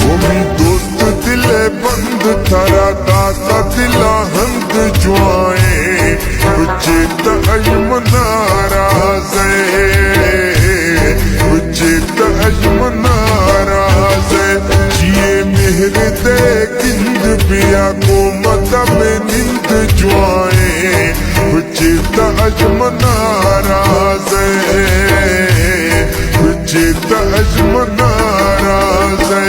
वो भी दोस्त दिले बंद थारा दाता दिला हंद जुआए उचित अजमनारा से उचित अजमनारा से जिए मेहर दे किंद बिया को मता में निंद जुआए उचित अजमनारा से उचित अजमनारा से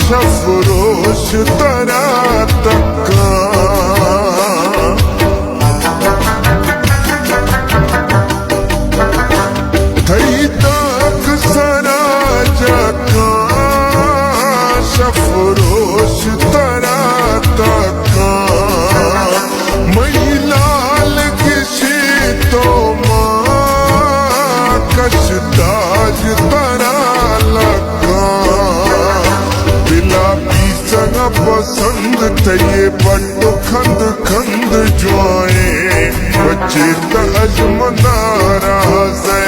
फरोश तरा तक्का थई तक सरा जका फरोश तरा तक्का महिलाल किसी तो माँ कशदाज तरा लगा पसंद थे बटो खंद खंद जुआए उचित अजमनारा से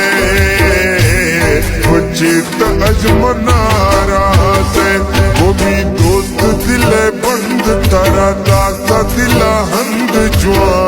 उचित अजमनारा से वो भी दोस्त दिले बंद तारा दाता दिला हंद जुआ